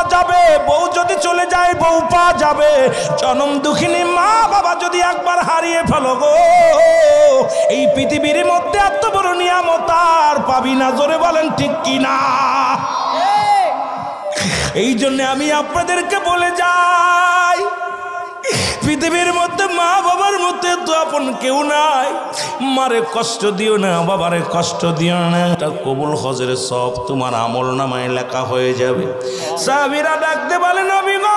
পাওয়া যাবে, বউ যদি চলে যায় বউ পাওয়া যাবে, জনম দুঃখিনী মা বাবা যদি একবার হারিয়ে ফেলো গো, এই পৃথিবীর মধ্যে এত বড় নিয়ামত আর পাবি না। জোরে বলেন ঠিক কিনা? এই জন্য আমি আপনাদেরকে বলে যাই, পৃথিবীর মধ্যে মা বাবার মধ্যে তো আপন কেউ নাই। মারে কষ্ট দিও না, বাবারে কষ্ট দিও না, এটা কবুল হজের সব তোমার আমল নামায় লেখা হয়ে যাবে। সাহাবীরা ডাকতে বলে নবী গো,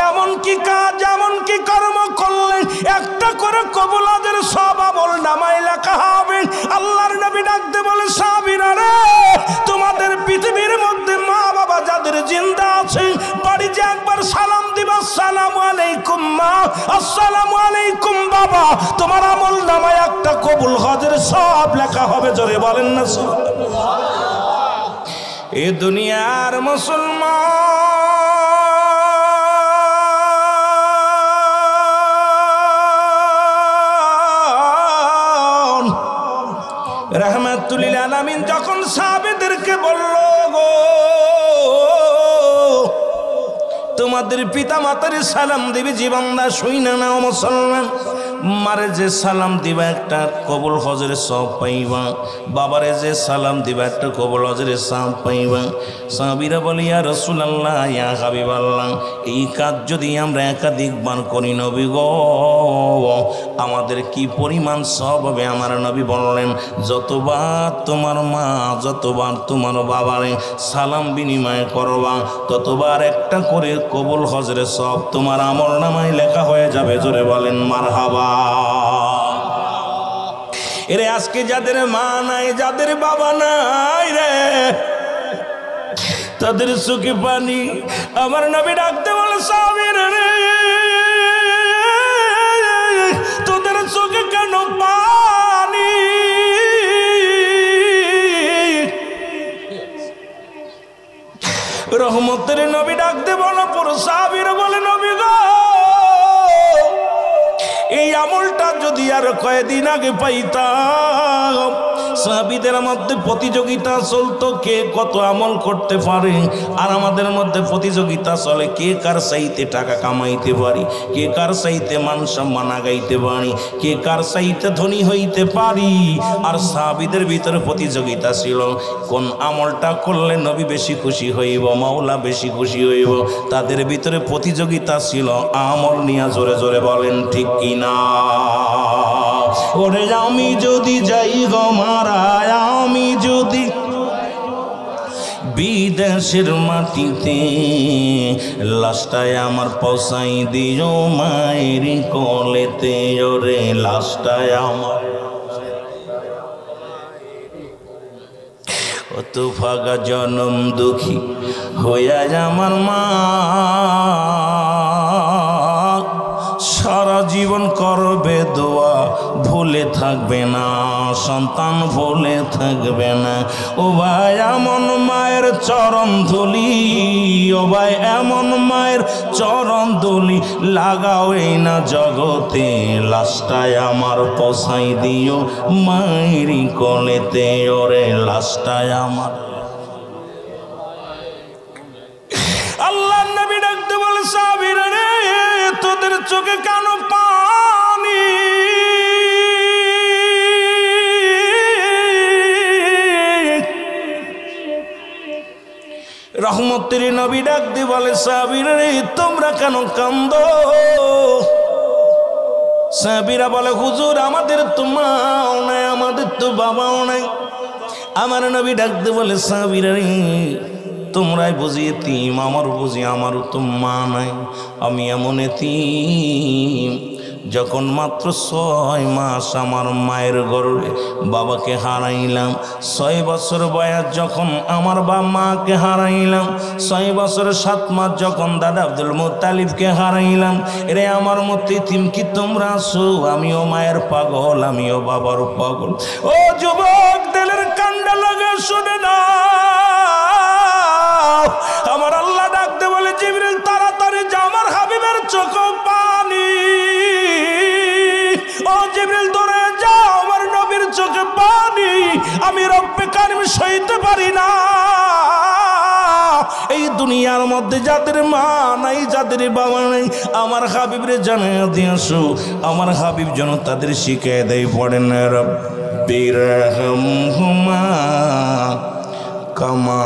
এমন কি কাজ এমন কি কর্ম করলেন একটা করে কবুল হজের সব আমল নামায় লেখা হবে? আল্লাহর নবী ডাকতে বলে সাহাবীরা রে, তোমাদের পৃথিবীর মধ্যে মা বাবা যাদের জিন্দা আছে বাড়িতে একবার সালাম দিবা, আসসালামু আলাইকুম মা, আসসালামু আলাইকুম বাবা, তোমার আমল নামায় একটা কবুল হজের সব লেখা হবে। জোরে বলেন না সুবহানাল্লাহ। এ দুনিয়ার মুসলমান রাহমাতুল লিল আলামিন যখন সাহাবীদেরকে বলল গো, তোমাদের পিতা মাতার সালাম দিবি জীবনদা শুই না নাও মুসলমান, মারে যে সালাম দিবা একটা কবুল হজের সব পাইবা, বাবারে যে সালাম দিবা একটা কবুল হজের সব পাইবা। সাহাবীরা বলে ইয়া রাসূলুল্লাহ, ইয়া হাবিবাল্লাহ, এই কাজ যদি আমরা একাধিকবার করি নবী গো, আমাদের কি পরিমাণ সব হবে? আমার নবী বললেন, যতবার তোমার মা যতবার তোমার বাবারে সালাম বিনিময় করবা ততবার একটা করে কবুল হজের সব তোমার আমল নামায় লেখা হয়ে যাবে। জোরে বলেন মারহাবা। এরে আজকে যাদের মা নাই যাদের বাবা নাই রে, তাদের চোখে পানি। আমার নবী ডাকতে বলে সাহাবীরা রে, তোদের চোখে কেন পানি? রহমতের নবী ডাকতে বলো পুরো সাহাবীরা বলে নবী গো, এই আমলটা যদি আর কয়েকদিন আগে পাইতাম, সাহাবীদের মধ্যে প্রতিযোগিতা চলতো কে কত আমল করতে পারে, আর আমাদের মধ্যে প্রতিযোগিতা চলে কে কার চাইতে টাকা কামাইতে পারি, কে কার চাইতে মান সম্মান আগাইতে পারি, কে কার চাইতে ধনী হইতে পারি। আর সাহাবীদের ভিতরে প্রতিযোগিতা ছিল কোন আমলটা করলে নবী বেশি খুশি হইব, মাওলা বেশি খুশি হইব। তাদের ভিতরে প্রতিযোগিতা ছিল আমল নিয়ে। জোরে জোরে বলেন ঠিক কিনা? ওরে আমি যদি যাই গো মারায়, আমি যদি বিদেশের মাটিতে, লাশটায় আমার পৌঁছাই দিও মায়ের কোলেতে। ওরে লাশটায় আমার কত ফাগা জনম দুঃখী হইয়া আমার মা, সারা জীবন করবে দোয়া, ভুলে থাকবে না সন্তান, ভুলে থাকবে না। ও ভাই এমন মায়ের চরণ ধুলি, ও ভাই এমন মায়ের চরণ ধুলি লাগাও এই না জগতে, লাশটায় আমার পৌঁছাই দিও মায়ের কোলেতে। ওরে লাশটায় আমার। আল্লাহ নবী ডাকতে বলে সাহাবীরা রে, তোদের চোখে কেন পানি? রহমতের নবী ডাকতে বলে সাহাবীরা রে, তোমরা কেন কান্দো? সাহাবীরা বলে হুজুর আমাদের তো মাও নাই, আমাদের তো বাবাও নাই। আমার নবী ডাকতে বলে সাহাবীরা রে, তোমরাই বুঝি এতিম, আমার বুঝি আমারও তো মা নাই, আমি এমন এতিম যখন মাত্র 6 মাস আমার মায়ের গর্ভে বাবাকে হারাইলাম, 6 বছর বয়স যখন আমার মাকে হারাইলাম, 6 বছর 7 মাস যখন দাদা আব্দুল মুত্তালিবকে হারাইলাম। এরে আমার মতো এতিম কি তোমরা আছো? আমিও মায়ের পাগল, আমিও বাবার পাগল। ও যুবক দিলের কান্ডা লাগে শুনে না, আমার আল্লাহ ডাকতে বলে জিবরিল তাড়াতাড়ি যা, আমার হাবিবের চোখে পানি। ও জিবরিল দৌড়ে যাও, আমার নবীর চোখে পানি। সইতে পারি না। এই দুনিয়ার মধ্যে যাদের মা নাই, যাদের বাবা নাই, আমার হাবিবরে জানাইয়া দিয়েছো, আমার হাবিব যেন তাদের শিখিয়ে দেয়। পড়েন রব্বির হামহুমা কামা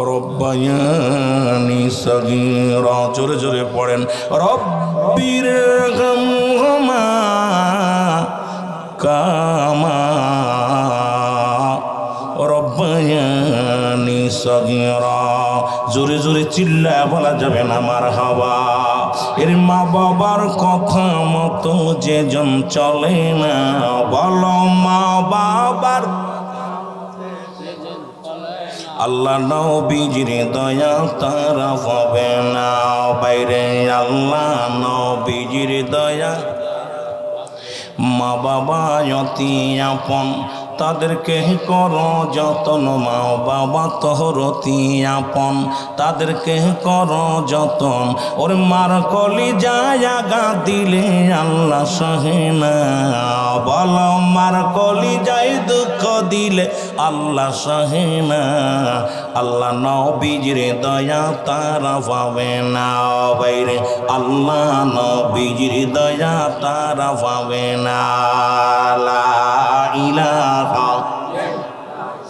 রব্বায়ানি সগীরা। জোরে জোরে পড়েন রব্বির হামহুমা কামা রব্বায়ানি সগীরা। জোরে জোরে চিল্লায় বলা যাবে না মারহাবা। এর মা বাবার কথা মতো যেজন চলে না, বলো মা বাবার আল্লাহ নবীজির দয়া তারা পাবে না। বাইরে আল্লাহ নবীজির দয়া। মা বাবা অতি আপন, তাদেরকে করো যতন। মা বাবা তোর অতি আপন, তাদেরকে করো যতন। ওর মার কলি যায় আগা দিলে আল্লাহ সহে না। বলো মার কলি যায় দুঃখ দিলে আল্লাহ সহে না। আল্লাহ নবীজির দয়া তারা পাবে না। বাইরে আল্লাহ নবীজির দয়া তারা পাবে না। লা ইলাহা।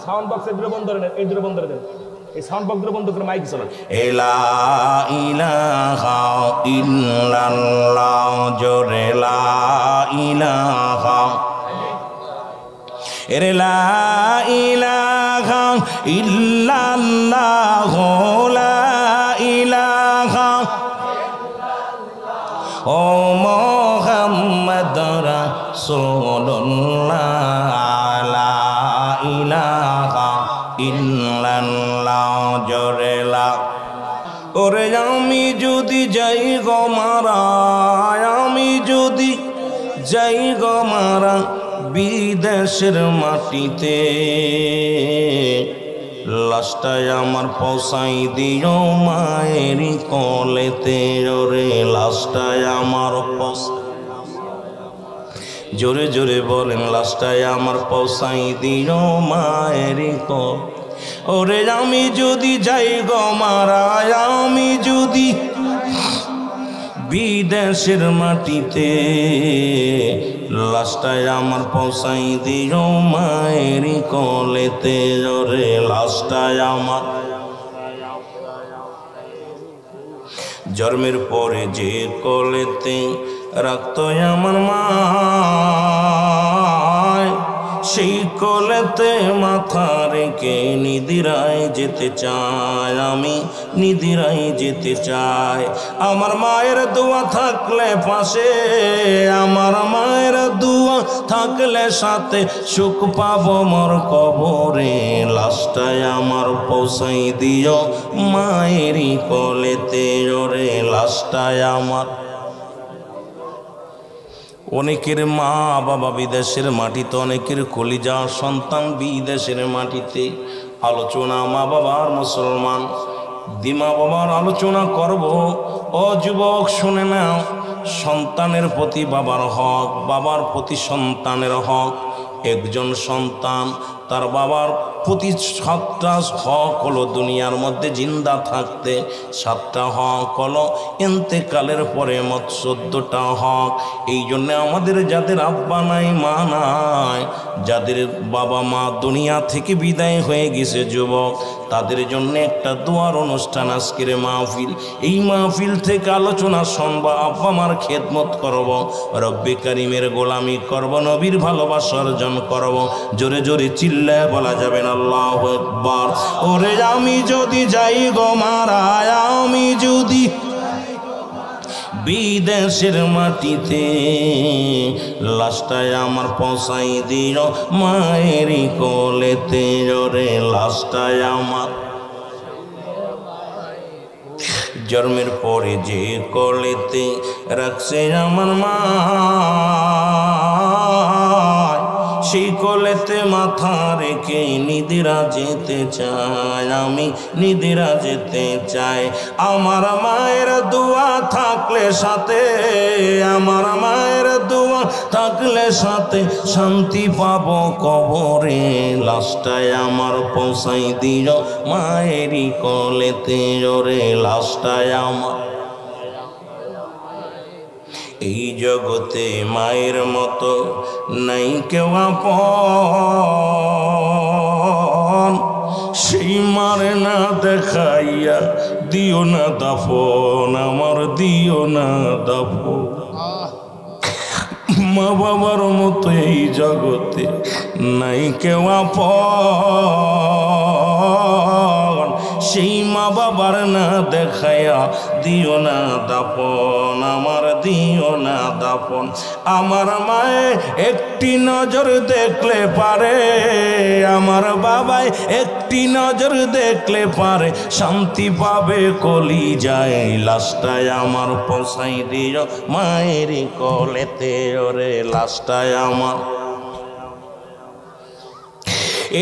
সাউন্ড বক্স এর বন্ধ করে দেন, এই দুটো বন্ধ করে দেন, এই সাউন্ড বক্স বন্ধ করে মাইক চালান। লা ইলাহা ইল্লাল্লাহ। জোরে লা ইলাহা। এরে লা ইলাহা ইল্লাল্লাহ। লা ইলাহা ও মুহাম্মদ রাসূলুল্লাহ। লা ইলাহা ইল্লাল্লাহ। জোরে লা। ওরে আমি যদি যাই গো মারা, আমি যদি যাই গো মারা বিদেশের মাটিতে, লাশটায় আমার পৌঁছাই দিও মায়ের কোলেতে। ওরে লাশটায় আমার জোরে জোরে বলেন লাশটায় আমার পৌঁছাই দিও মায়ের কোল। ওরে আমি যদি যাই গো মারা, আমি যদি বিদেশের মাটিতে, লাশটায় আমার পৌঁছাই দিও মায়ের কোলেতে। ওরে লাশটায় আমার জন্মের পরে যে কোলেতে রাখতো আমার মা, সেই কোলেতে মাথা রেখে নিদিরায় যেতে চাই, আমি নিদিরায় যেতে চাই। আমার মায়ের দোয়া থাকলে পাশে, আমার মায়ের দোয়া থাকলে সাথে, সুখ পাবো মোর কবরে। লাশটায় আমার পৌঁছাই দিও মায়েরই কোলেতে। ওরে লাশটায় আমার। অনেকের মা বাবা বিদেশের মাটিতে, অনেকের কলিজা সন্তান বিদেশের মাটিতে। আলোচনা মা বাবার মুসলমান, দিমা বাবার আলোচনা করব। ও যুবক শুনে নাও, সন্তানের প্রতি বাবার হক, বাবার প্রতি সন্তানের হক। একজন সন্তান তার বাবার প্রতি 7টা হক হলো দুনিয়ার মধ্যে জিন্দা থাকতে, 7টা হক হলো ইন্তেকালের পরে 14টা হক। এই জন্যে আমাদের যাদের আব্বা নাই মা নাই, যাদের বাবা মা দুনিয়া থেকে বিদায় হয়ে গেছে যুবক, তাদের জন্য একটা দোয়ার অনুষ্ঠান আজকের মাহফিল। এই মাহফিল থেকে আলোচনা শুনবো, আব্বা মার খেদমত করব, রব্বে কারিমের গোলামি করব, নবীর ভালোবাসা অর্জন করব। জোরে জোরে চিল্লায় বলা যাবে না আল্লাহু আকবার। ওরে আমি যদি যাই গো মারা, আমি যদি বিদেশের মাটিতে, লাশটায় আমার পৌঁছাই দিও মায়ের কোলেতে। ওরে লাশটায় আমার জন্মের পরে যে কোলেতে রাখছে আমার মা, সেই কোলেতে মাথা রেখে নিদিরা যেতে চাই, আমি নিদিরা যেতে চাই। আমার মায়ের দোয়া থাকলে সাথে, আমার মায়ের দোয়া থাকলে সাথে শান্তি পাবো কবরে। লাশটায় আমার পৌঁছাই দিও মায়েরই কোলেতে জোরে, লাশটায় আমার। এই জগতে মায়ের মতো নাই কেউ আপন, সেই মারে না দেখাইয়া দিও না দাফন, আমার দিও না দাফন। মা বাবার মতো এই জগতে নাই কেউ আপন, সেই মা বাবার না দেখায়া দিও না দাপন, আমার দিও না দাপন। আমার মায়ে একটি নজর দেখলে পারে, আমার বাবাই একটি নজর দেখলে পারে শান্তি পাবে কলি যায়। লাশটায় আমার পৌঁছাই দিও মায়েরই কোলেতে ওরে, লাশটায় আমার।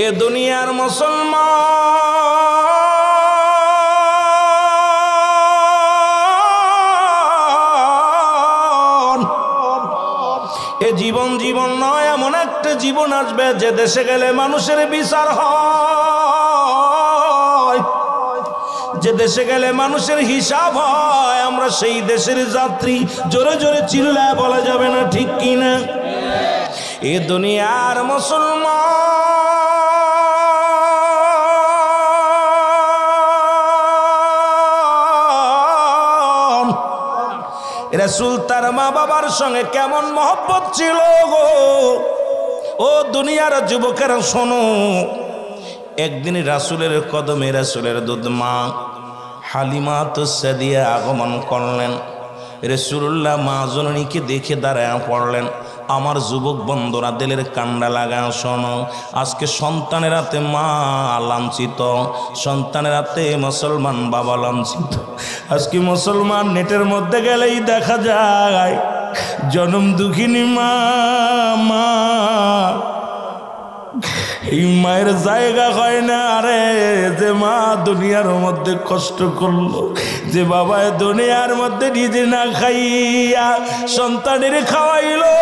এ দুনিয়ার মুসলমান, এ জীবন জীবন নয়, এমন একটা জীবন আসবে যে দেশে গেলে মানুষের বিচার হয়, যে দেশে গেলে মানুষের হিসাব হয়। আমরা সেই দেশের যাত্রী, জোরে জোরে চিল্লায় বলা যাবে না, ঠিক কিনা? এ দুনিয়ার মুসলমান, রাসূল তার মা বাবার সঙ্গে কেমন মহব্বত ছিল গো। ও দুনিয়ার যুবকেরা শোনো, একদিন রাসূলের কদমে রাসূলের দুধ মা হালিমাতুস সাদিয়া আগমন করলেন। রাসূলুল্লাহ মা জননীকে দেখে দাঁড়ায় পড়লেন। আমার যুবক বন্ধুরা, দিলের কান্ডা লাগায় শোনো, আজকে সন্তানের হাতে মা লাঞ্ছিত, সন্তানের হাতে মুসলমান বাবা লাঞ্ছিত। আজকে মুসলমান নেটের মধ্যে গেলেই দেখা যায় জনম দুঃখিনী মা, মা এই মায়ের জায়গা হয় না। আরে যে মা দুনিয়ার মধ্যে কষ্ট করলো, যে বাবা দুনিয়ার মধ্যে নিজে না খাইয়া সন্তানের খাওয়াইলো,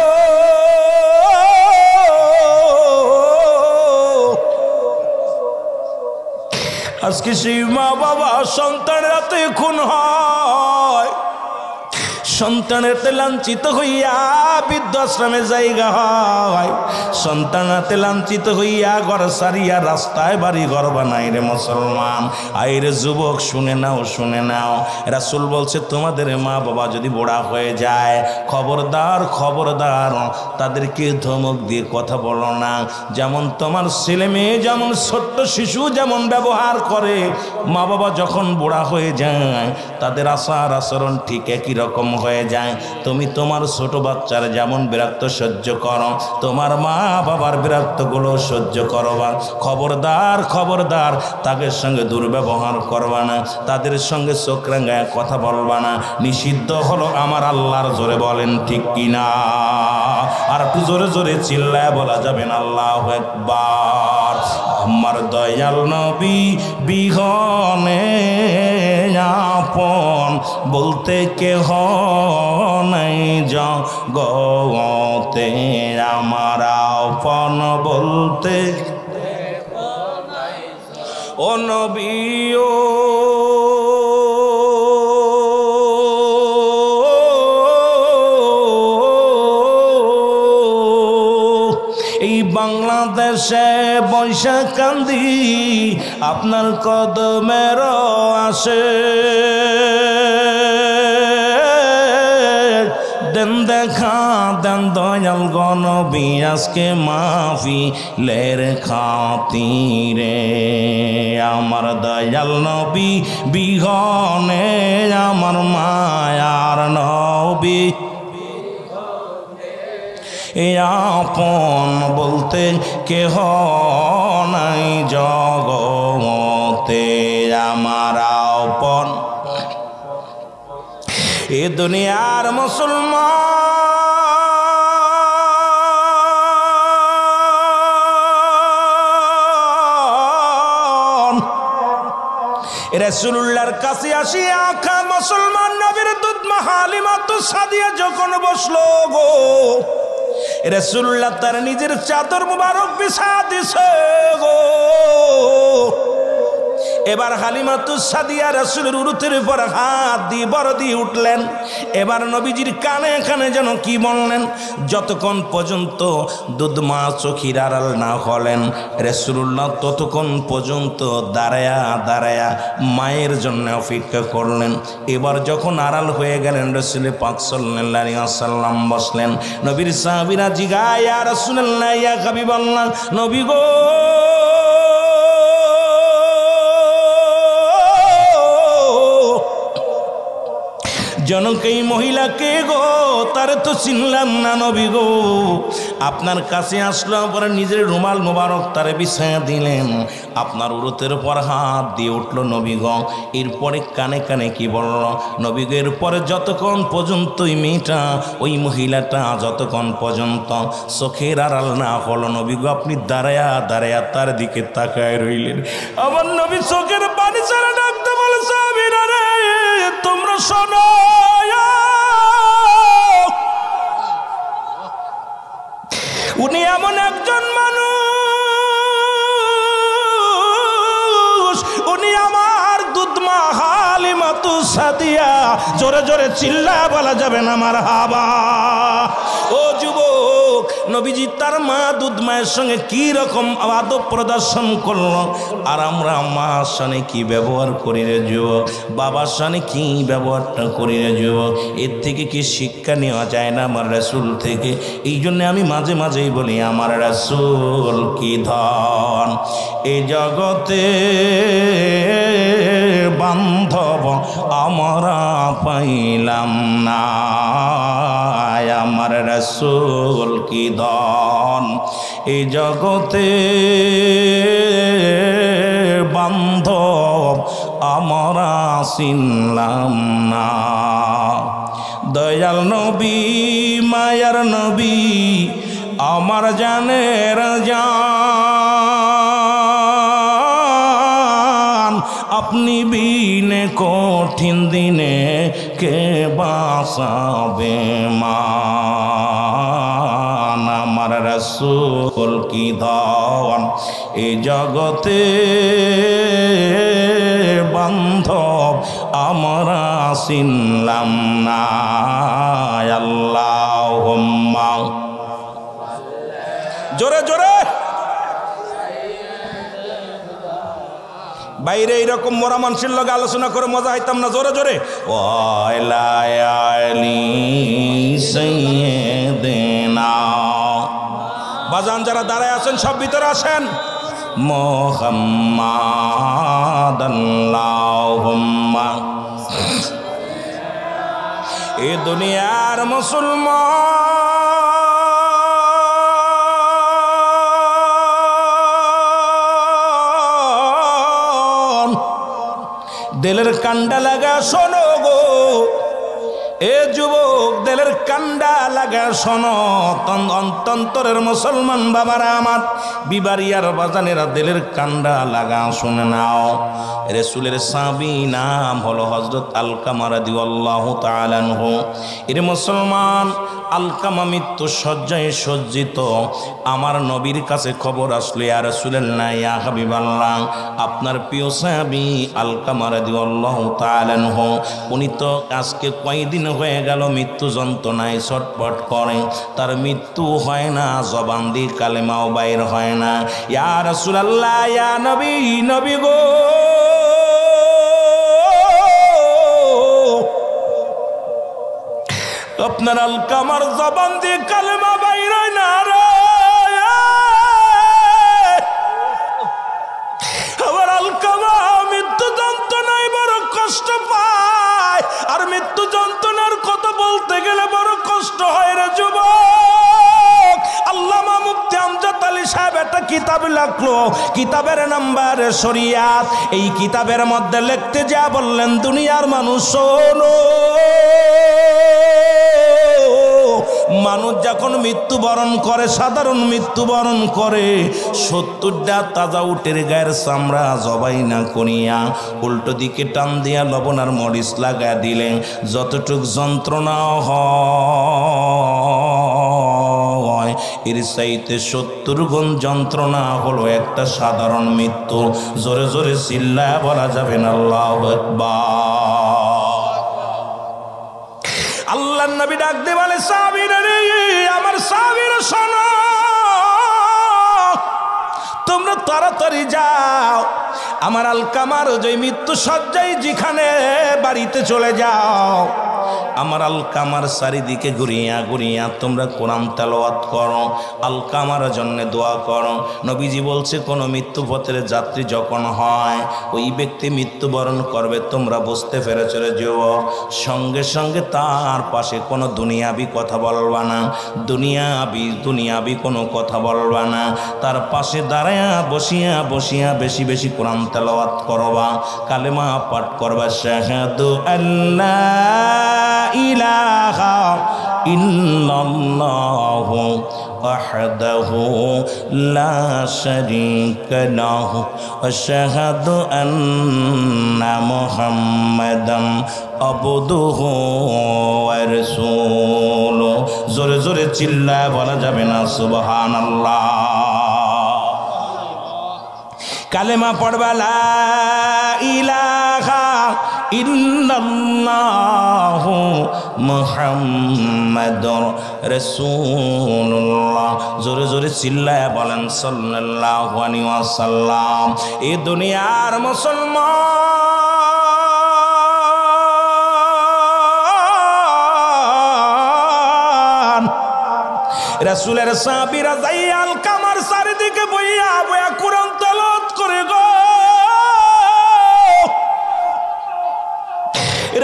আজকে সেই মা বাবা সন্তানের হাতে খুন হয়, সন্তানের হাতে লাঞ্ছিত হইয়া বৃদ্ধাশ্রমে জায়গা হয়, সন্তান হাতে লাঞ্ছিত হইয়া ঘর সারিয়া রাস্তায় বাড়ি ঘর বানাই। রে মুসলমান, আইরে যুবক শুনে নাও, শুনে নাও, রাসূল বলছে তোমাদের মা বাবা যদি বুড়া হয়ে যায়, খবরদার খবরদার তাদেরকে ধমক দিয়ে কথা বলো না। যেমন তোমার ছেলে মেয়ে যেমন ছোট্ট শিশু যেমন ব্যবহার করে, মা বাবা যখন বুড়া হয়ে যায় তাদের আচার আচরণ ঠিক একই রকম হয়ে যায়। তুমি তোমার ছোট বাচ্চার যেমন বিরক্ত সহ্য করো, তোমার মা বাবার বিরক্তগুলো সহ্য করবা। খবরদার খবরদার তাদের সঙ্গে দুর্ব্যবহার করবা না, তাদের সঙ্গে চোখ রাঙায় কথা বলবা না, নিষিদ্ধ হলো আমার আল্লাহর। জোরে বলেন ঠিক কিনা? আর একটু জোরে জোরে চিল্লায় বলা যাবেন আল্লাহু আকবার। আমার দয়াল নবী বিহনে আপন বলতে কেহ নাই জগতে, আমার আপন বলতে ও নবী ও এই বাংলাদেশে বৈশা কান্দি আপনার কদমের আসে, দেন দেখা দেন দয়াল গনবী আজকে মাহফিলের খাতিরে। আমার দয়াল নবী বিহনে আমার মায়ার নবী আপন বলতে কেহ নাই জগতে, আমার আপন। এ দুনিয়ার মুসলমান, রাসূলুল্লাহর কাছে আসিয়া আকা মুসলমান নবীর দুধ মা হালিমাতুস সাদিয়া যখন বসলো গো, রাসূলুল্লাহ তার নিজের চাদর মুবারক বিছায়া দিছে গো। এবার হালিমাতুস সাদিয়া রাসূলের উরুতের উপর হাত দিয়ে বড় দিয়ে উঠলেন। এবার নবীজির কানে কানে যেন কি বললেন, যতক্ষণ পর্যন্ত দুধমা চোখের আড়াল না হলেন রাসূলুল্লাহ ততক্ষণ পর্যন্ত দাঁড়ায়া দাঁড়ায়া মায়ের জন্য অপেক্ষা করলেন। এবার যখন আড়াল হয়ে গেলেন রাসূল পাক সাল্লাল্লাহু আলাইহি ওয়াসাল্লাম বসলেন। নবীর সাহাবীরা জিগায়, ইয়া রাসূলুল্লাহ ইয়া হাবিবাল্লাহ, নবী গো জনক এই মহিলাকে গো, তারে তো চিনলাম না নবী গো। আপনার কাছে আসলো, পরে নিজের রুমাল মোবারক তারে বিছায়া দিলেন, আপনার উরুতের উপর হাত দিয়ে উঠল নবী গো। এরপরে কানে কানে কি বলল নবী গো, এরপরে যতক্ষণ পর্যন্ত ওই মেয়েটা ওই মহিলাটা যতক্ষণ পর্যন্ত চোখের আড়াল না হলো নবী গো, আপনি দাঁড়ায়া দাঁড়ায়া তার দিকে তাকায় রইলেন। আমার নবী চোখের পানি ছাড়া ডাকতে বলে, সাহাবীরা রে তোমরা শোনো, উনি এমন একজন মানুষ, উনি আমার দুধমা হালিমাতুস সাদিয়া। জোরে জোরে চিল্লা বলা যাবে না মারহাবা। ও যুবক, নবীজি তার মা দুধমায়ের সঙ্গে কি রকম আদব প্রদর্শন করলো, আর আমরা মার সঙ্গে কি ব্যবহার করি রে যুবক, বাবার সঙ্গে কি ব্যবহারটা করি রে যুবক, এর থেকে কি শিক্ষা নেওয়া যায় না আমার রাসূল থেকে? এই জন্য আমি মাঝে মাঝেই বলি, আমার রাসূল কি ধন এই জগতে বান্ধব আমরা পাইলাম না, আমার রাসূল কি ধন এই জগতে বান্ধব আমরা চিনলাম না। দয়াল নবী মায়ার নবী আমার জানের জান, আপনি বিনে কঠিন দিনে কে বাঁচাবে মান, আমার রাসূল কি ধন এই জগতে বান্ধব আমরা চিনলাম না। আল্লাহুম্মা জোরে জোরে বাইরে এইরকম মরা মানুষের লগে আলোচনা করে মজা হইতাম না? জোরে জোরে বাজান যারা দাঁড়ায় আছেন সব ভিতরে আসেন। মুহাম্মাদ আল্লাহুম্মা, এ দুনিয়ার মুসলমান দিলের কান্ডা লাগা শোনো গো, এ যুবক দিলের কান্ডা লাগা শোনো, অন্তরের মুসলমান বাবারা আমার, বিবারিয়ার বাজানেরা দিলের কান্ডা লাগা শুনে নাও। রাসূলের সাহাবী নাম হলো হযরত আলকামা রাদিয়াল্লাহু তাআলা আনহু। এর মুসলমান আলকামা মৃত্যু শয্যায় সজ্জিত। আমার নবীর কাছে খবর আসলো, ইয়া রাসূলুল্লাহ ইয়া হাবিবাল্লাহ, আপনার প্রিয় সাহাবী আলকামা রাদিয়াল্লাহু তাআলা আনহু উনি তো আজকে কয়েকদিন হয়ে গেল মৃত্যু যন্ত্রণায় ছটফট করে, তার মৃত্যু হয় না, জবান দিয়ে কালেমাও বাইর হয় না। ইয়া রাসূলুল্লাহ ইয়া নবী, নবী গো আপনার আলকামার জবান দিয়ে কালেমা বাইর হয় না রে, আমার আলকামা মৃত্যু যন্ত্রণায় বড় কষ্ট পায়, আর মৃত্যু যন্ত্রণার কথা বলতে গেলে বড় কষ্ট হয় রে যুবক। আল্লামা মুফতি আমজাদ আলী সাহেব একটা কিতাব লিখলো, কিতাবের নাম্বার শরিয়াত। এই কিতাবের মধ্যে লিখতে যা বললেন, দুনিয়ার মানুষ শোনো, মানুষ যখন মৃত্যুবরণ করে, সাধারণ মৃত্যুবরণ করে, 70টা তাজা উটের গায়ের চামড়া জবাই না করিয়া উল্টো দিকে টান দিয়া লবণ আর মরিচ লাগায় দিলেন, যতটুক যন্ত্রণা হয় এর চাইতে 70 গুণ যন্ত্রণা হলো একটা সাধারণ মৃত্যু। জোরে জোরে চিল্লায় বলা যাবে না আল্লাহু আকবার। আল্লাহর নবী ডাক দিয়ে বলে, সাহাবীরা রে, আমার সাহাবীরা শোনো, তোমরা তাড়াতাড়ি যাও, আমার আলকামার যে মৃত্যু সজ্জায় যেখানে বাড়িতে চলে যাও, আমার আলকামার চারিদিকে ঘুরিয়া ঘুরিয়া তোমরা কোরআন তেলাওয়াত করো, আলকামার জন্য দোয়া করো। নবীজি বলছে, কোনো মৃত্যুপথের যাত্রী যখন হয়, ওই ব্যক্তি মৃত্যুবরণ করবে, তোমরা বুঝতে পেরে চলে যেও, সঙ্গে সঙ্গে তার পাশে কোনো দুনিয়াবি কথা বলবা না, দুনিয়াবি কোনো কথা বলবা না, তার পাশে দাঁড়ায়া বসিয়া বসিয়া বেশি বেশি কোরআন তেলাওয়াত করবা, কালেমা পাঠ করবা, শাহাদু আল্লাহ ইলাহা ইল্লাল্লাহু ওয়াহদাহু লা শারীকা লাহু ওয়া আশহাদু আন্না মুহাম্মাদান আবদুহু ওয়া রাসূলুহু। জোরে জোরে চিল্লায় বলা যাবে না সুবহানাল্লাহ। কালেমা পড়বা, লা ইলাহা ইল্লাল্লাহু মুহাম্মাদুর রাসূলুল্লাহ। জোরে জোরে চিল্লায়া বলেন সাল্লাল্লাহু আলাইহি ওয়াসাল্লাম। এই দুনিয়ার মুসলমান রাসূলের সাহাবীরা যাইয়া আলকামার চারিদিকে বইয়া বইয়া কোরআন তেলাওয়াত করে গো।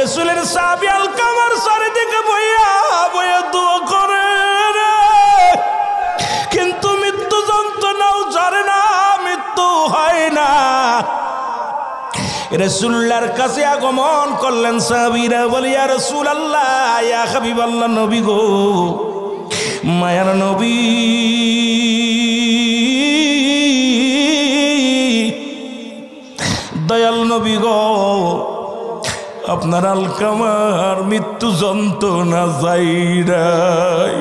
রাসূলের সাহাবী আলকামার চারিদিকে বইয়া বইয়া দোয়া করে রে, কিন্তু মৃত্যু যন্ত্রণাও জানে না, মৃত্যু হয় না। রাসূলুল্লাহর কাছে আগমন করলেন সাহাবীরা, বলে, ইয়া রাসূলুল্লাহ, ইয়া হাবিবাল্লাহ, নবী গো, মায়ার নবী, দয়াল নবী গো, আপনার আলকামার মৃত্যু যন্ত্রণা যাই নাই,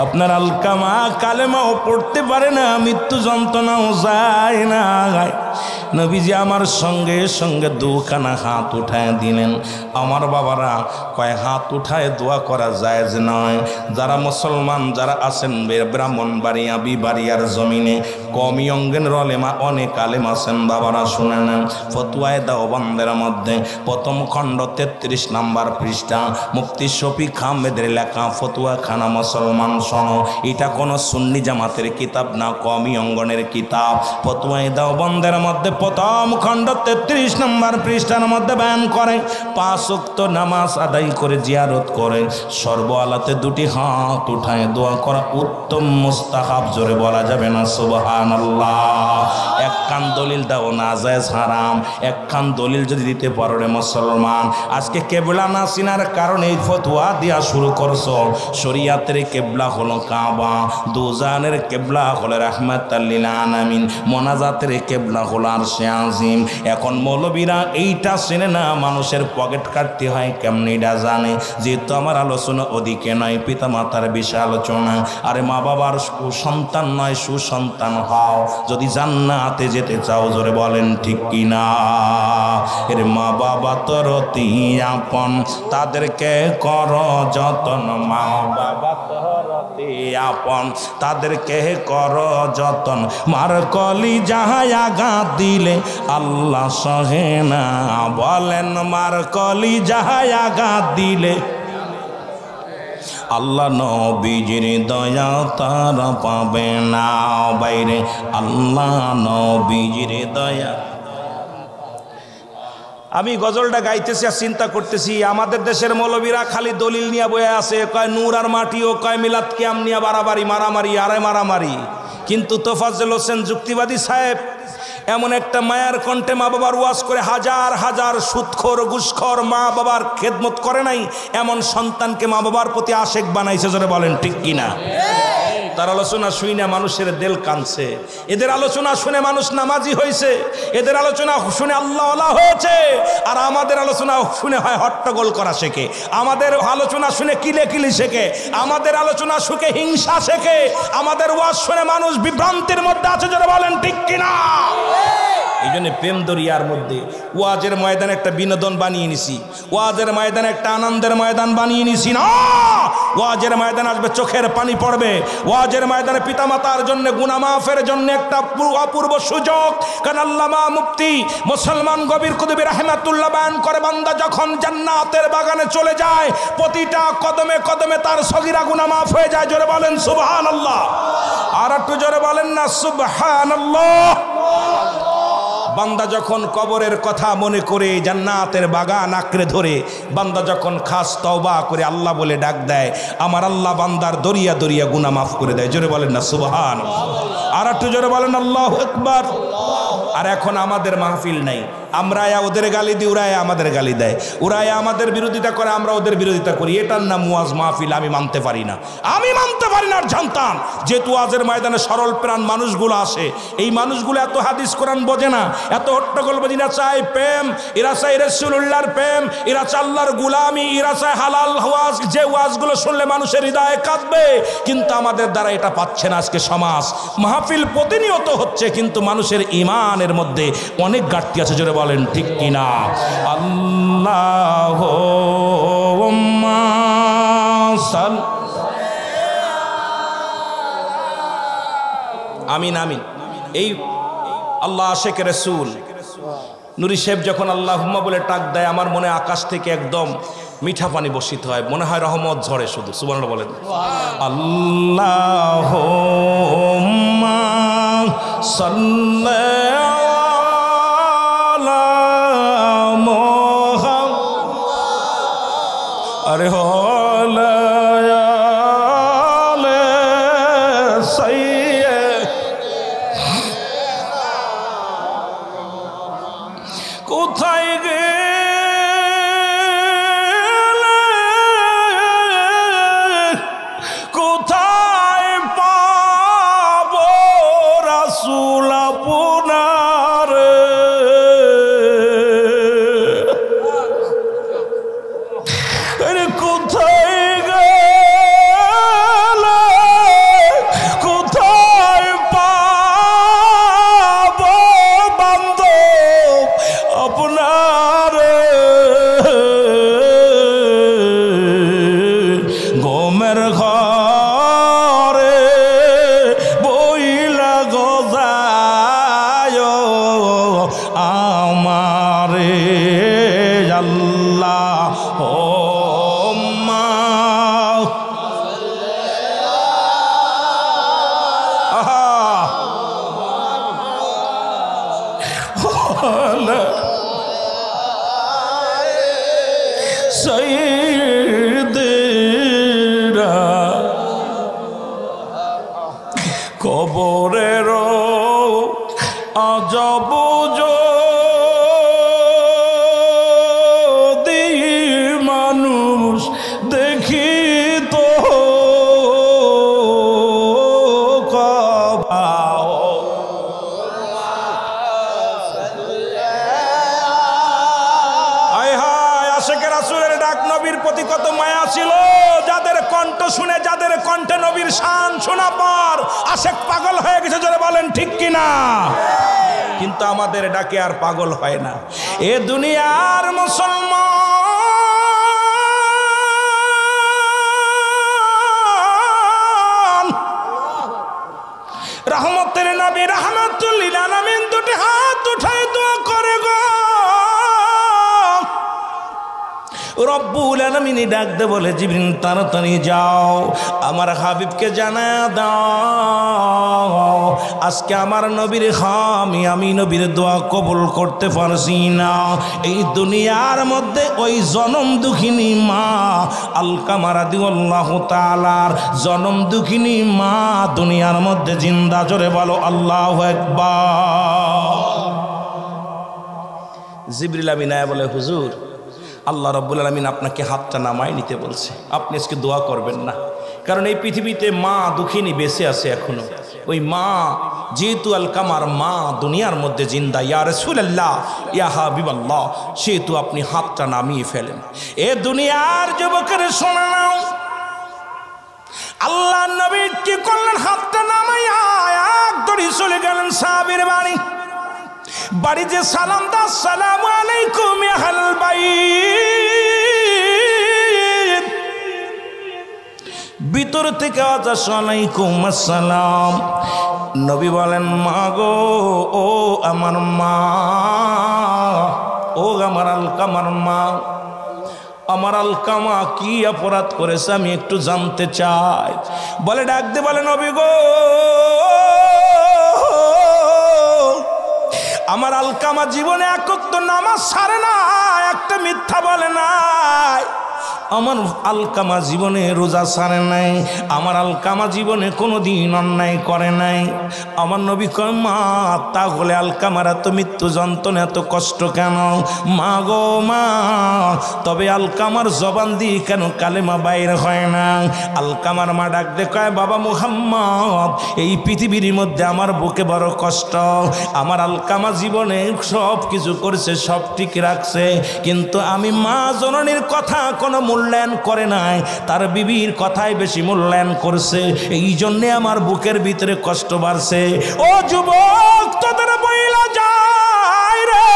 আপনার আলকামা কালেমাও পড়তে পারে না, মৃত্যু যন্ত্রণাও যায় না। নবীজি আমার সঙ্গে সঙ্গে দুখানা হাত উঠায় দিলেন। আমার বাবারা, কয় হাত উঠায় দোয়া করা জায়েজ নয়। যারা মুসলমান যারা আছেন ব্রাহ্মণবাড়িয়া বিবাড়িয়ার জমিনে, কমি অঙ্গের রলেমা অনেক আলেম আছেন বাবারা, শুনে নেন। ফতুয়ায়ে দেওবন্দের মধ্যে প্রথম খণ্ড 33 নম্বর পৃষ্ঠা, মুফতি শফিক আহমেদের লেখা ফতুয়াখানা। মুসলমান শোনো, এটা কোনো সুন্নি জামাতের কিতাব না, কমি অঙ্গনের কিতাব। ফতুয়ায়ে দেওবন্দের মধ্যে প্রথম খণ্ড 33 নম্বর পৃষ্ঠার মধ্যে বয়ান করে, 5 ওয়াক্ত নামাজ আদায় করে জিয়ারত করে সর্ব আলাতে 2টি হাত উঠায় দোয়া করা উত্তম মুস্তাহাব। জোরে বলা যাবে না সুবহানাল্লাহ। এক কান দলিল দাও না জায়েজ হারাম, এক কান দলিল যদি দিতে পারো রে মুসলমান। আজকে কেবলা না চিনার কারণে এই ফতোয়া দেওয়া শুরু করছো। শরীয়তের কেবলা হলো কাবা, দুজানের কেবলা হলো রাহমাতাল লিল আলামিন, মোনাজাতের কেবলা হলো আরশে আজিম। এখন মৌলবীরা এইটা চেনে না, মানুষের পকেট কাটতে হয় কেমনি এটা জানে। যেহেতু আমার আলোচনা ওদিকে নয়, পিতা মাতার বিষয় আলোচনা। আরে মা বাবার সন্তান নয়, সুসন্তান হও যদি জান্নাতে যেতে চাও। জোরে বলেন ঠিক কিনা? এর মা বাবা তোর অতি আপন, তাদেরকে কর যতন। মা বাবা তোর অতি আপন, তাদেরকে কর যতন। মার কলি যাহাই আঘাত দিলে আল্লাহ সহে না। বলেন, মার কলি যাহাই আঘাত দিলে আল্লাহ নবীজির দয়া তারা পাবে না। বাইরে আল্লাহ নবীজির দয়া। আমি গজলটা গাইতেছি আর চিন্তা করতেছি, আমাদের দেশের মৌলবীরা খালি দলিল নিয়ে বয়ে আছে, কয় নূর আর মাটি, ও কয় মিলাদ কিয়াম নিয়ে বাড়াবাড়ি, মারামারি, আরে মারামারি। কিন্তু তোফাজ্জল হোসেন যুক্তিবাদী সাহেব এমন একটা মায়ের কণ্ঠে মা বাবার ওয়াজ করে হাজার হাজার সুদখোর ঘুষখোর মা বাবার খেদমত করে নাই, এমন সন্তানকে মা বাবার প্রতি আশেক বানাইছে। জোরে বলেন ঠিক কিনা? তার আলোচনা শুনে মানুষের দিল কাঁদছে, এদের আলোচনা শুনে মানুষ নামাজি হয়েছে, এদের আলোচনা শুনে আল্লাহওয়ালা হয়েছে। আর আমাদের আলোচনা শুনে হয় হট্টগোল করা শেখে, আমাদের আলোচনা শুনে কিলে শেখে, আমাদের আলোচনা শুনে হিংসা শেখে, আমাদের ওয়াজ শুনে মানুষ বিভ্রান্তির মধ্যে আছে। যারা বলেন ঠিক কিনা? এই জন্য প্রেম দরিয়ার মধ্যে ওয়াজের ময়দান একটা বিনোদন বানিয়ে নিছি, ওয়াজের ময়দান একটা আনন্দের ময়দান বানিয়ে নিছি না। ওয়াজের ময়দান আসবে চোখের পানি পড়বে, ওয়াজের ময়দানে পিতামাতার জন্য গুনাহ মাফের জন্য একটা অপূর্ব সুযোগ। কারণ আল্লামা মুফতি মুসলমান গবির কুতুবী রাহমাতুল্লাহ বয়ান করে, বান্দা যখন জান্নাতের বাগানে চলে যায় প্রতিটা কদমে কদমে তার সগীরা গুনাহ মাফ হয়ে যায়। জোরে বলেন সুবহানাল্লাহ। আর একটু জোরে বলেন না সুবহানাল্লাহ। বান্দা যখন কবরের কথা মনে করে জান্নাতের বাগান আঁকড়ে ধরে, বান্দা যখন খাস তওবা করে আল্লাহ বলে ডাক দেয়, আমার আল্লাহ বান্দার দরিয়া দরিয়া গুনাহ মাফ করে দেয়। জোরে বলেন না সুবহানাল্লাহ। আর একটু জোরে বলেন আল্লাহু আকবার। আর এখন আমাদের মাহফিল নাই, আমরা ওদের গালি দিই, ওরা আমাদের গালি দেয়, ওরা আমাদের বিরোধিতা করে, আমরা ওদের বিরোধিতা করি। এটার নাম ওয়াজ মাহফিল আমি মানতে পারি না, আমি মানতে পারি না। আর জানতাম যেহেতু ওয়াজের ময়দানে সরল প্রাণ মানুষগুলো আসে, এই মানুষগুলো এত হাদিস কোরআন বোঝে না, এত হট্টগোল বোঝে না। চায় প্রেম, এরা চায় রাসূলুল্লাহর প্রেম, এরা চায় আল্লাহর গোলামি, এরা চায় হালাল ওয়াজ, যে ওয়াজগুলো শুনলে মানুষের হৃদয়ে কাঁদবে। কিন্তু আমাদের দ্বারা এটা পাচ্ছে না। আজকে সমাজ মাহফিল প্রতিনিয়ত হচ্ছে, কিন্তু মানুষের ঈমানের মধ্যে অনেক ঘাটতি আছে। জোরে বলেন ঠিক কিনা? আল্লাহুম্মা সাল্লি আমিন আমিন। এই আল্লাহ আশেক রাসূল নুরি সাহেব যখন আল্লাহুম্মা বলে টাক দেয়, আমার মনে আকাশ থেকে একদম মিঠা পানি বর্ষিত হয়, মনে হয় রহমত ঝরে শুধু। সুবহানাল্লাহ বলেন। আল্লাহুম্মা সাল্লি আরে হলে কোথায় গেলে, কোথায় পাবো রাসূল আপনার? কোথায় গেলে, কোথায় পাবো বান্ধব আপনার? গোমের ঘরে বইলা গজায় আমারে আল্লাহ সাইয়্যিদিনা। কবরের আজব যদি মানুষ দেখি তো প্রতি কত মায়া ছিল, যাদের কণ্ঠ শুনে, যাদের কণ্ঠে নবীর শান শোনা পর আশেক পাগল হয়ে গেছে। জোরে বলেন ঠিক কিনা? কিন্তু আমাদের ডাকে আর পাগল হয় না এ দুনিয়ার মুসলমান। রহমতের নবী রাহমাতুল লিল আলামিন দুটি হাত উঠায় দোয়া করে গো রব্বুল আলামিন ডাক দে বলে, জিবরিল তাড়াতাড়ি যাও আমার হাবিবকে জানায়া দাও আজকে আমার নবীর আমি নবীর দোয়া কবুল করতে পারছি না। এই দুনিয়ার মধ্যে ওই জনম দুঃখিনী মা আলকামা রাদিয়াল্লাহু তাআলার জনম দুঃখিনী মা দুনিয়ার মধ্যে জিন্দা। জোরে বলো আল্লাহু আকবার। জিবরিল আমিন আয়া বলে, হুজুর আল্লাহ রাব্বুল আলামিন আপনাকে হাতটা নামায় নিতে বলছে, আপনি আজকে দোয়া করবেন না। কারণ এই পৃথিবীতে মা দুঃখিনী বেঁচে আছে এখনো। ওই মা যেহেতু আলকামার মা দুনিয়ার মধ্যে জিন্দা, ইয়া রাসূলুল্লাহ ইয়া হাবিবাল্লাহ, সেহেতু আপনি হাতটা নামিয়ে ফেলেন। এ দুনিয়ার যুবকের শোনা নাও, আল্লাহ নবী কি করলেন? হাতটা নামাইয়া এক দড়ি চলে গেলেন সাহাবীর বাড়ি। বাড়িতে সালাম দা, আসসালামু আলাইকুম ইয়া আহলাল বাইত। ভিতর থেকে আওয়াজ আসে, ওয়ালাইকুম আসসালাম। নবী বলেন, মা গো, ও আমার মা, ও আমার আলকামার মা, আমার আলকামা কি অপরাধ করেছে আমি একটু জানতে চাই। বলে ডাক দে, বলে নবী গো, আমার আলকামা জীবনে একত্র নামাজ ছাড়ে না, একটা মিথ্যা বলে নাই। আমার আলকামা জীবনে রোজা ছাড়ে নাই, আমার আলকামা জীবনে কোনো দিন অন্যায় করে নাই। আমার নবী কয়, মা তাহলে আলকামার এত মৃত্যু যন্ত্রণা, এত কষ্ট কেন? মা গো মা, তবে আলকামার জবান দিয়ে কেন কালেমা বাইর হয় না? আলকামার মা ডাক দে কয়, বাবা মুহাম্মদ, এই পৃথিবীর মধ্যে আমার বুকে বড় কষ্ট। আমার আলকামা জীবনে সব কিছু করেছে, সব ঠিক রাখছে, কিন্তু আমি মা জননীর কথা কোনো মূল্যায়ন করে নাই, তার বিবির কথাই বেশি মূল্যায়ন করছে। এই জন্যে আমার বুকের ভিতরে কষ্ট বাড়ছে। ও যুবক, তোদের বইলা যায় রে,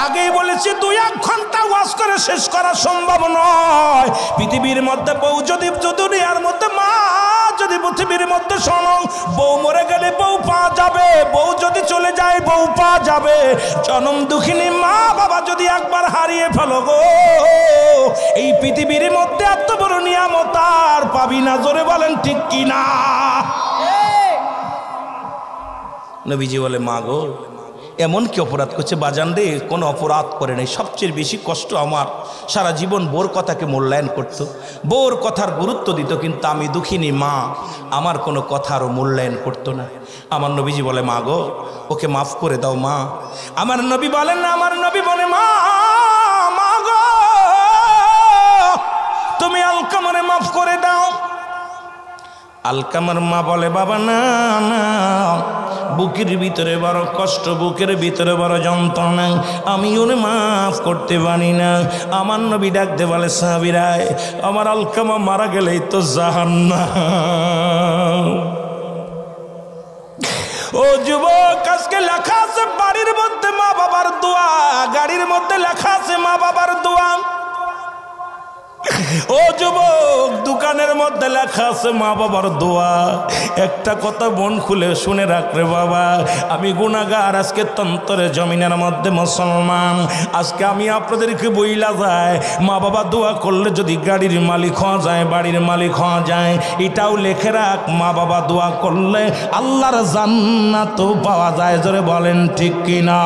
আগেই বলেছি 2-1 ঘন্টা ওয়াজ করে শেষ করা সম্ভব নয়। পৃথিবীর মধ্যে বউ যদি, দুনিয়ার মধ্যে মা যদি পৃথিবীর মধ্যে শোনো, বউ মরে গেলে বউ পাওয়া যাবে, বউ যদি চলে যায় বউ পাওয়া যাবে। জনম দুঃখিনী মা বাবা যদি একবার হারিয়ে ফেলো গো, এই পৃথিবীর মধ্যে এত বড় নিয়ামত আর পাবি না। জোরে বলেন ঠিক কিনা? নবীজি বলে, মা গো, এমন কি অপরাধ করছে? বাজান রে, কোনো অপরাধ করে নাই। সবচেয়ে বেশি কষ্ট আমার, সারা জীবন বোর কথাকে মূল্যায়ন করত, বোর কথার গুরুত্ব দিত, কিন্তু আমি দুঃখিনী মা, আমার কোনো কথারও মূল্যায়ন করতো না। আমার নবীজি বলে, মা গো, ওকে মাফ করে দাও মা। আমার নবী বলেন না, আমার নবী বলে, মা, মা গো, তুমি আলকামারে মাফ করে দাও। আলকামার মা বলে, বাবা না না, বুকের ভিতরে বড় কষ্ট, বুকের ভিতরে বড় যন্ত্রণা, আমি ওরে মাফ করতে পারি না। আমার নবী ডাকতে বলে, সাহাবীরা, আমার আলকামা মারা গেলেই তো জাহান্নাম। ও যুবক, আজকে লেখা আছে বাড়ির মধ্যে মা বাবার দোয়া, গাড়ির মধ্যে লেখা আছে মা বাবার দোয়া। ও যুবক, দোকানের মধ্যে লেখা আছে মা বাবার দোয়া। একটা কথা মন খুলে শুনে রাখরে বাবা, আমি গুনাহগার, আজকে তন্তরে জমিনের মধ্যে মুসলমান। আজকে আমি আপনাদেরকে বইলা যায়, মা বাবা দোয়া করলে যদি গাড়ির মালিক হওয়া যায়, বাড়ির মালিক হওয়া যায়, এটাও লেখে রাখ, মা বাবা দোয়া করলে আল্লাহর জান্নাত পাওয়া যায়। জোরে বলেন ঠিক কিনা?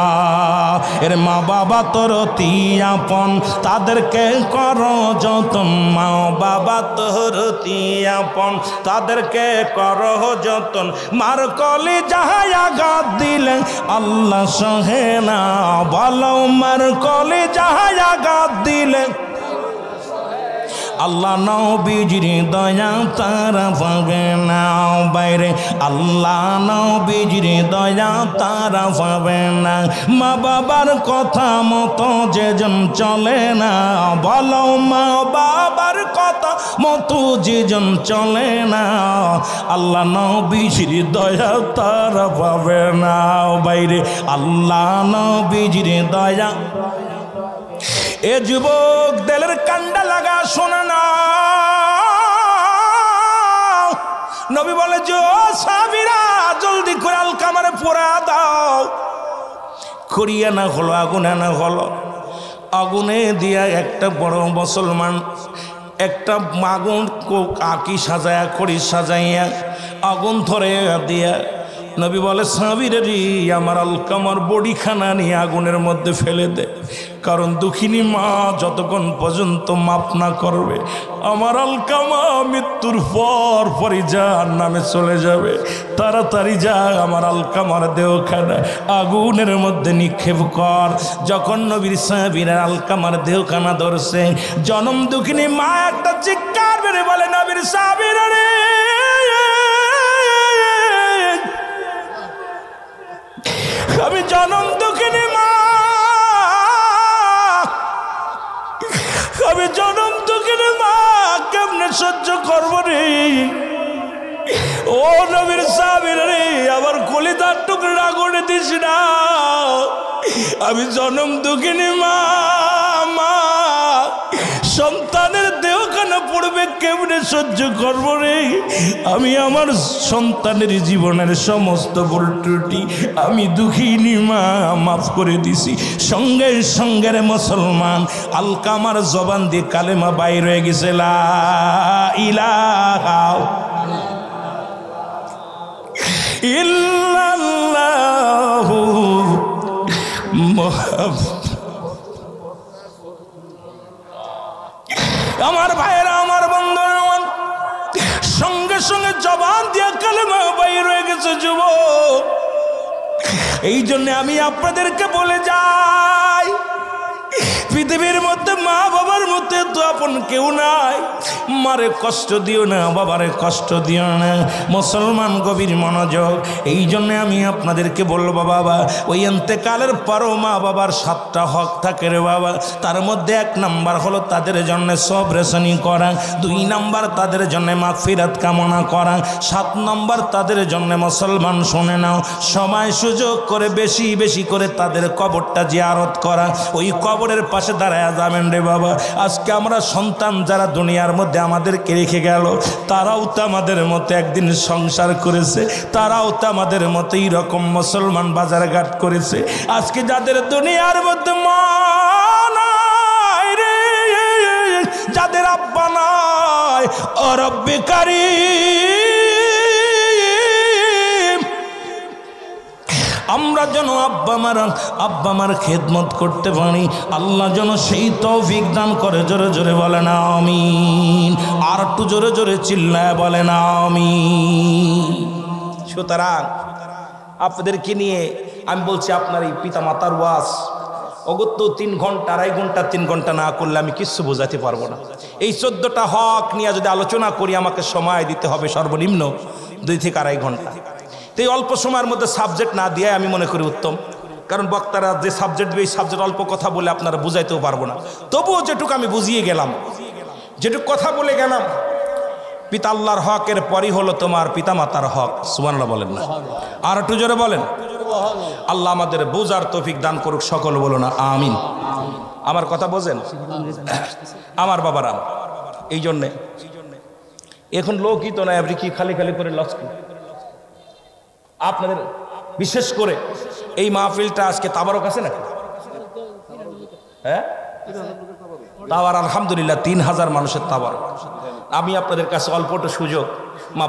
এর মা বাবা তোর অতি আপন, তাদেরকে করো যতন, মা বাবা তোর অতি আপন, তাদেরকে করো যতন। মার কলি যাহাই আঘাত দিলে আল্লাহ সহে না, বলো মার কলি যাহাই আঘাত দিলে আল্লাহ নবীজির দয়া তারা পাবে না। বাইরে আল্লাহ নবীজির দয়া তারা পাবে না। মা বাবার কথা মতো যেজন চলে না, বলো মা বাবার কথা মতো যেজন চলে না, আল্লাহ নবীজির দয়া তারা পাবে না। বাইরে আল্লাহ নবীজির দয়া। এ যুবক, দেলের কান্ডা লাগা শোনা না। নবী বলে, যে সাহাবীরা জলদি করে আলকামারে পোড়া দাও। খড়িয়া না হলো, আগুনে না হলো, আগুনে দিয়া একটা বড় মুসলমান একটা আগুন আঁকি সাজায়া, খড়ি সাজাইয়া আগুন ধরে দিয়া নবী বলে সাহাবীরা রে আমার আলকামার বডিখানা নিয়ে আগুনের মধ্যে ফেলে দে, কারণ দুঃখিনী মা যতক্ষণ পর্যন্ত মাপ না করবে আমার আলকামা মৃত্যুর পর পরই জাহান্নামে চলে যাবে। তাড়াতাড়ি যা আমার আলকামার দেহখানা আগুনের মধ্যে নিক্ষেপ কর। যখন নবীর সাহাবীরা আলকামার দেহখানা ধরছে, জনম দুঃখিনী মা একটা চিৎকার মেরে বলে নবীর সাহাবীরা রে আমি জনম দুঃখিনী মা, আমি জনম দুঃখিনী মা কেমনে সহ্য করবো রে। ও নবীর সাহাবীরা রে আমার কলিজার টুকরা করে দিস না, আমি জনম দুঃখিনী মা, মা সন্তানের দেহখানা পড়বে কেমনে সহ্য করবো রে। আমি আমার সন্তানের জীবনের সমস্ত ভুল ত্রুটি আমি দুঃখিনী মা মাফ করে দিছি। সঙ্গে সঙ্গে রে মুসলমান আলকামার জবান দিয়ে কালেমা বাইর হয়ে গেছে, লা ইলাহা ইল্লাল্লাহু মুহাম্মাদ। আমার ভাইয়েরা আমার বন্ধুরা আমার সঙ্গে সঙ্গে জবান দিয়ে কালেমা বাইর হয়ে গেছে যুবক। এই জন্য আমি আপনাদেরকে বলে যাই পৃথিবীর মধ্যে মা বাবার মধ্যে তো আপন কেউ নাই। মারে কষ্ট দিও না, বাবারে কষ্ট দিও না। মুসলমান গভীর মনোযোগ। এই জন্য আমি আপনাদেরকে বলবো বাবা ওই ইন্তেকালের পরও মা বাবার 7টা হক থাকে রে বাবা। তার মধ্যে 1 নাম্বার হলো তাদের জন্য সবরেশনি করা, 2 নাম্বার তাদের জন্য মাগফিরাত কামনা করা, 7 নাম্বার তাদের জন্য মুসলমান শুনে নাও সময় সুযোগ করে বেশি বেশি করে তাদের কবরটা জিয়ারত করা। ওই কবরের পাশে দাঁড়ায় যাবেন রে বাবা। আজকে আমরা সন্তান যারা দুনিয়ার মধ্যে আমাদেরকে রেখে গেল তারাও তো আমাদের মতো একদিন সংসার করেছে, তারাও তো আমাদের মতো এইরকম মুসলমান বাজারঘাট করেছে। আজকে যাদের দুনিয়ার মধ্যে মা নাই রে, যাদের আব্বা নাই, ও রব্বে কারীম আমরা যেন আব্বা মার খেদমত করতে পারি। আল্লাহ যেন সেই তৌফিক দান করে। জোরে জোরে বলেন আমিন। আর একটু জোরে জোরে চিল্লায় বলেন আমিন। সুতরাং আপনাদেরকে নিয়ে আমি বলছি আপনার এই পিতা মাতার ওয়াজ অগত্য 3 ঘন্টা 2.5 ঘন্টা 3 ঘন্টা না করলে আমি কিচ্ছু বোঝাতে পারবো না। এই 14টা হক নিয়ে যদি আলোচনা করি আমাকে সময় দিতে হবে সর্বনিম্ন 2 থেকে 2.5 ঘন্টা। তো এই অল্প সময়ের মধ্যে সাবজেক্ট না দিয়ে আমি মনে করি উত্তম, কারণ বক্তারা যে সাবজেক্ট এই সাবজেক্ট অল্প কথা বলে আপনারা বুঝাইতেও পারবো না। তবুও যেটুকু আমি বুঝিয়ে গেলাম, যেটুকু কথা বলে গেলাম, পিতা আল্লাহর হকের পরই হলো তোমার পিতা মাতার হক। সুবহানাল্লাহ বলেন না? আর একটু জোরে বলেন। আল্লাহ আমাদের বোঝার তৌফিক দান করুক, সকল বলো না আমিন। আমার কথা বোঝেন আমার বাবারা? এই জন্যে এখন লোকই তো না কি খালি খালি করে লস আপনাদের বিশেষ করে এই মাহফিলটা আজকে তাবারক আছে না? হ্যাঁ তাবার আলহামদুলিল্লাহ 3000 মানুষের তাবারক। আমি আপনাদের কাছে অল্পটা সুযোগ মা